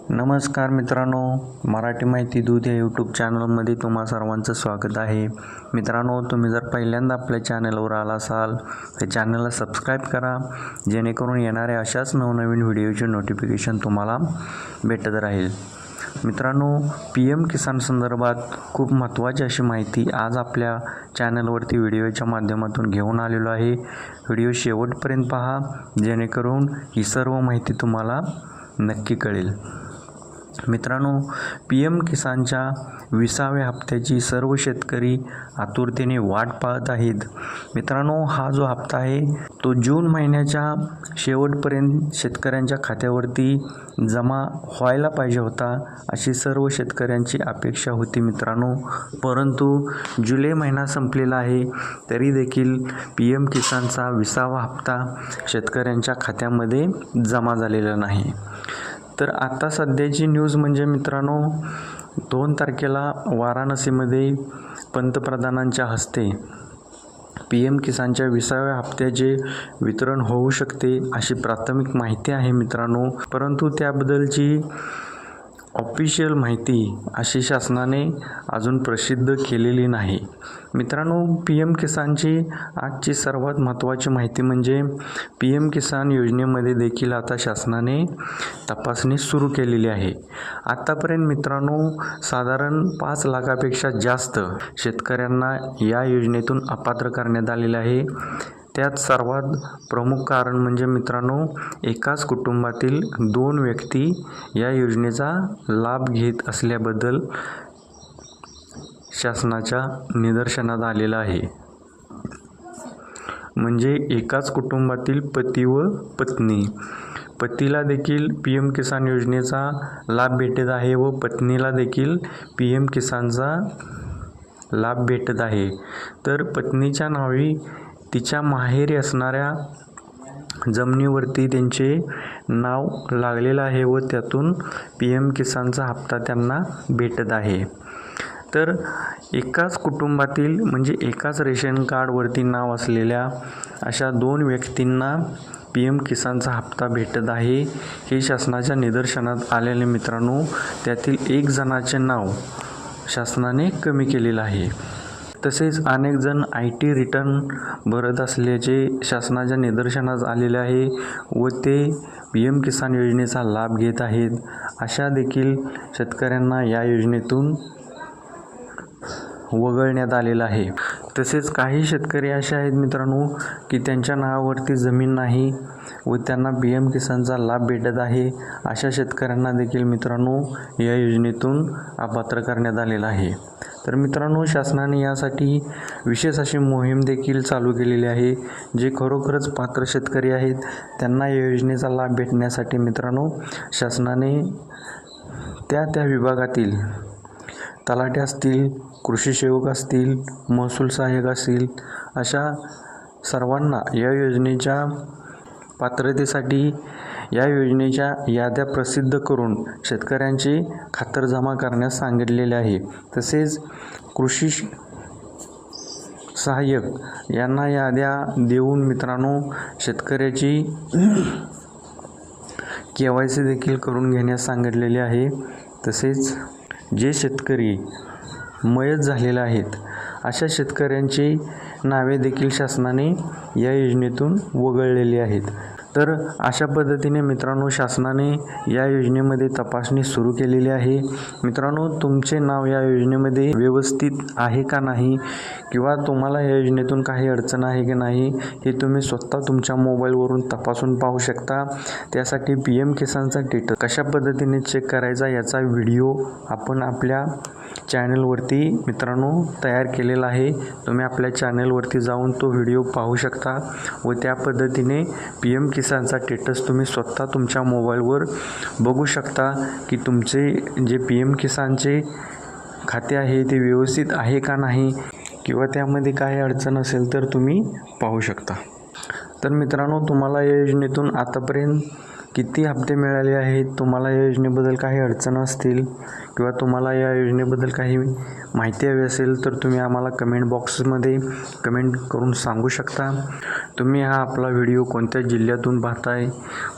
नमस्कार मित्रांनो, मराठी माहिती दूध या यूट्यूब चॅनलमध्ये तुम्हा सर्वांचं स्वागत आहे. मित्रांनो, तुम्ही जर पहिल्यांदा आपल्या चॅनलवर आला असाल तर चॅनलला सबस्क्राईब करा, जेणेकरून येणाऱ्या अशाच नवनवीन व्हिडिओचे नोटिफिकेशन तुम्हाला भेटत राहील. मित्रांनो, PM किसान संदर्भात खूप महत्त्वाची अशी माहिती आज आपल्या चॅनलवरती व्हिडिओच्या माध्यमातून घेऊन आलेलो आहे. व्हिडिओ शेवटपर्यंत पहा, जेणेकरून ही सर्व माहिती तुम्हाला नक्की कळेल. मित्रांनो, PM किसानच्या 20व्या हप्त्याची सर्व शेतकरी आतुरतेने वाट पाहत आहेत. मित्रांनो, हा जो हप्ता आहे तो जून महिन्याच्या शेवटपर्यंत शेतकऱ्यांच्या खात्यावरती जमा व्हायला पाहिजे होता, अशी सर्व शेतकऱ्यांची अपेक्षा होती मित्रांनो. परंतु जुलै महिना संपलेला आहे, तरी देखील PM किसानचा 20वा हप्ता शेतकऱ्यांच्या खात्यामध्ये जमा झालेला नाही. तर आता सध्याची न्यूज म्हणजे मित्रांनो, 2 तारखेला वाराणसीमध्ये पंतप्रधानांच्या हस्ते PM किसानच्या 20व्या हप्त्याचे वितरण होऊ शकते, अशी प्राथमिक माहिती आहे मित्रांनो. परंतु त्याबद्दलची ऑफिशियल माहिती अशी शासनाने अजून प्रसिद्ध केलेली नाही. मित्रांनो, PM किसानची आजची सर्वात महत्त्वाची माहिती म्हणजे PM किसान योजनेमध्ये देखील आता शासनाने तपासणी सुरू केलेली आहे. आतापर्यंत मित्रांनो, साधारण 5 लाखापेक्षा जास्त शेतकऱ्यांना या योजनेतून अपात्र करण्यात आलेले आहे. त्यात सर्वात प्रमुख कारण म्हणजे मित्रांनो, एकाच कुटुंबातील 2 व्यक्ती या योजनेचा लाभ घेत असल्याबद्दल शासनाच्या निदर्शनात आलेलं आहे. म्हणजे एकाच कुटुंबातील पती व पत्नी, पतीला देखील PM किसान योजनेचा लाभ भेटत आहे व पत्नीला देखील PM किसानचा लाभ भेटत आहे. तर पत्नीच्या नावी तिच्या माहेरी असणाऱ्या जमिनीवरती त्यांचे नाव लागलेलं आहे व त्यातून PM किसानचा हप्ता त्यांना भेटत आहे. तर एकाच कुटुंबातील म्हणजे एकाच रेशन कार्डवरती नाव असलेल्या अशा 2 व्यक्तींना PM किसानचा हप्ता भेटत आहे, हे शासनाच्या निदर्शनात आलेले मित्रांनो. त्यातील 1 जणाचे नाव शासनाने कमी केलेलं आहे. तसेच अनेक जण IT रिटर्न भरत असल्याचे शासनाच्या निदर्शनास आलेले आहे व ते PM किसान योजनेचा लाभ घेत आहेत. अशा देखील शेतकऱ्यांना या योजनेतून वगळण्यात आलेलं आहे. तसेच काही शेतकरी असे आहेत मित्रांनो की त्यांच्या नावावरती जमीन नाही व त्यांना PM किसानचा लाभ भेटत आहे. अशा शेतकऱ्यांना देखील मित्रांनो या योजनेतून अपात्र करण्यात आलेलं आहे. तर मित्रांनो, शासनाने यासाठी विशेष अशी मोहीम देखील चालू केलेली आहे. जे खरोखरच पात्र शेतकरी आहेत त्यांना या योजनेचा लाभ भेटण्यासाठी मित्रांनो शासनाने त्या विभागातील तलाठी असतील, कृषी सेवक असतील, महसूल सहाय्यक असतील, अशा सर्वांना या योजनेच्या पात्रतेसाठी या योजनेच्या याद्या प्रसिद्ध करून शेतकऱ्यांची खातरजमा करण्यास सांगितलेले आहे. तसेच कृषी सहाय्यक यांना याद्या देऊन मित्रांनो शेतकऱ्याची KYC देखील करून घेण्यास सांगितलेले आहे. तसेच जे शेतकरी मयत झालेले आहेत अशा शेतकऱ्यांची नावे देखील शासनाने या योजनेतून वगळलेली आहेत. तर अशा पद्धतीने मित्रांनो शासनाने या योजनेमध्ये तपासणी सुरू केलेली आहे. मित्रांनो, तुमचे नाव या योजनेमध्ये व्यवस्थित आहे का नाही किंवा तुम्हाला या योजनेतून काही अडचण आहे की नाही हे तुम्ही स्वतः तुमच्या मोबाईलवरून तपासून पाहू शकता. त्यासाठी PM किसानचा स्टेटस कशा पद्धतीने चेक करायचा याचा व्हिडिओ आपण आपल्या चॅनलवरती मित्रांनो तयार केलेला आहे. तुम्ही आपल्या चॅनलवरती जाऊन तो व्हिडिओ पाहू शकता व त्या पद्धतीने PM किसानचा स्टेटस तुम्ही स्वतः तुमच्या मोबाईलवर बघू शकता की तुमचे जे PM किसानचे खाते आहे ते व्यवस्थित आहे का नाही किंवा त्यामध्ये काही अडचण असेल तर तुम्ही पाहू शकता. तर मित्रांनो, तुम्हाला या योजनेतून आतापर्यंत किती हप्ते मिळाले आहेत, तुम्हाला या योजनेबद्दल काही अडचण असतील किंवा तुम्हाला या योजनेबद्दल काही माहिती हवी असेल तर तुम्ही आम्हाला कमेंट बॉक्समध्ये कमेंट करून सांगू शकता. तुम्ही हा आपला व्हिडिओ कोणत्या जिल्ह्यातून पाहताय,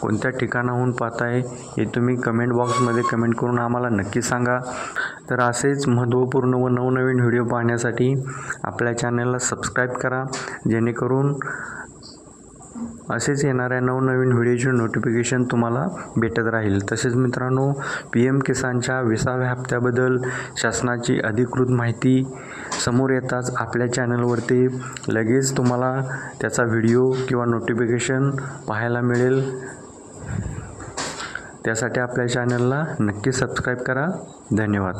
कोणत्या ठिकाणाहून पाहताय हे तुम्ही कमेंट बॉक्समध्ये कमेंट करून आम्हाला नक्की सांगा. तर असेच महत्त्वपूर्ण व नवनवीन व्हिडिओ पाहण्यासाठी आपल्या चॅनलला सबस्क्राईब करा, जेणेकरून असेच येणाऱ्या नवनवीन व्हिडिओचे नोटिफिकेशन तुम्हाला भेटत राहील. तसेच मित्रांनो, PM किसानच्या 20व्या हप्त्याबद्दल शासनाची अधिकृत माहिती समोर येताच आपल्या चॅनलवरती लगेच तुम्हाला त्याचा व्हिडिओ किंवा नोटिफिकेशन पाहायला मिळेल. त्यासाठी आपल्या चॅनलला नक्की सबस्क्राईब करा. धन्यवाद.